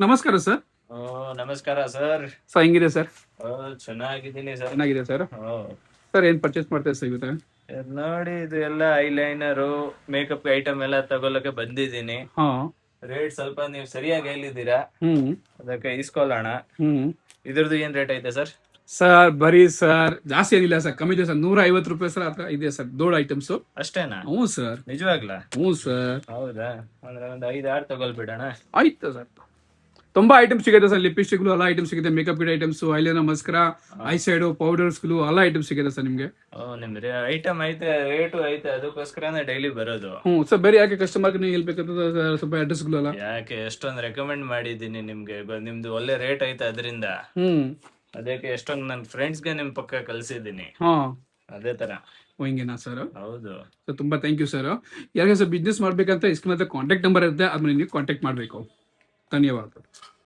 ನಮಸ್ಕಾರ ಸರ್. ನಮಸ್ಕಾರ sir. Sir ಹೆಂಗಿದೆ ಸರ್? ಚೆನ್ನಾಗಿದ್ದೀನಿ ಸರ್. ಚೆನ್ನಾಗಿದೆ ಸರ್. ಸರ್ ಏನ್ ಪರ್ಚೇಸ್ ಮಾಡ್ತಾ ಸರ್ ಇವತ್ತು? ನೋಡಿ, ಇದು ಎಲ್ಲ ಐಲೈನರು, ಮೇಕಪ್ ಐಟಮ್ ಎಲ್ಲ ತಗೊಳಕ್ಕೆ ಬಂದಿದ್ದೀನಿ. ಹಾ. ರೇಟ್ ಸ್ವಲ್ಪ ನೀವು ಸರಿಯಾಗಿ ಹೇಳಿದ್ದೀರಾ, ಹ್ಮ್ ಅದಕ್ಕೆ ಇಸ್ಕೊಳ್ಳೋಣ. ಹ್ಮ್ ಇದ್ರದ್ದು ಏನ್ ರೇಟ್ ಐತೆ ಸರ್? ಸರ್ ಬರೀ ಸರ್ ಜಾಸ್ತಿ ಏನಿಲ್ಲ ಸರ್, ಕಮ್ಮಿ ಇದೆ ಸರ್. 150 ರೂಪಾಯಿ ಸರ್ ಹತ್ರ ಇದೆ ಸರ್ ದೊಡ್ಡ ಐಟಮ್ಸ್. ಅಷ್ಟೇನಾ? ಹ್ಞೂ ಸರ್. ನಿಜವಾಗ್ಲಾ? ಹ್ಞೂ ಸರ್. ಹೌದಾ? ಅಂದ್ರೆ ಒಂದು 5-6 ತಗೊಳ್ಬಿಡೋಣ. ಆಯ್ತು ಸರ್. ತುಂಬಾ ಐಟಮ್ಸ್ ಸಿಗುತ್ತೆ ಸರ್. ಲಿಪ್ಸ್ಟಿಕ್ಗಳು ಎಲ್ಲ ಐಟಮ್ಸ್ ಸಿಗುತ್ತೆ, makeup kit items, eyeliner, mascara, eye shadow, ಪೌಡರ್ಸ್ಗಳು ಎಲ್ಲ ಐಟಮ್ಸ್ ಸಿಗುತ್ತೆ ಸರ್ ನಿಮಗೆ. ನಿಮ್ದು ಐಟಮ್ ಐತೆ, ರೇಟು ಐತೆ, ಅದಕ್ಕೋಸ್ಕರನೇ ಡೈಲಿ ಬರೋದು. ಹ್ಞೂ ಸರ್. ಬೇರೆ ಯಾಕೆ ಕಸ್ಟಮರ್ ನೀವು ಹೇಳ್ಬೇಕಂತ ಸ್ವಲ್ಪ ಅಡ್ರೆಸ್ಗಳು ಅಲ್ಲ. ಯಾಕೆ ಎಷ್ಟೊಂದು ರೆಕಮೆಂಡ್ ಮಾಡಿದ್ದೀನಿ ನಿಮ್ಗೆ, ನಿಮ್ದು ಒಳ್ಳೆ ರೇಟ್ ಐತೆ ಅದರಿಂದ. ಅದಕ್ಕೆ ಎಷ್ಟೊಂದು ನನ್ನ ಫ್ರೆಂಡ್ಸ್ಗೆ ನಿಮ್ ಪಕ್ಕ ಕಳ್ಸಿದ್ದೀನಿ. ಹಾ. ಅದೇ ತರ. ಹಿಂಗೇನಾ ಸರ್? ಹೌದು ಸರ್ ತುಂಬಾ ಥ್ಯಾಂಕ್ ಯು ಸರ್. ಯಾರಿಗೆ ಸರ್ ಬಿಸ್ನೆಸ್ ಮಾಡ್ಬೇಕಂತ ಇಸ್ಕೊಂಡ್ ಕಾಂಟ್ಯಾಕ್ಟ್ ನಂಬರ್ ಇರುತ್ತೆ, ಅದನ್ನ ನೀವು ಕಾಂಟ್ಯಾಕ್ಟ್ ಮಾಡಬೇಕು. ಧನ್ಯವಾದ.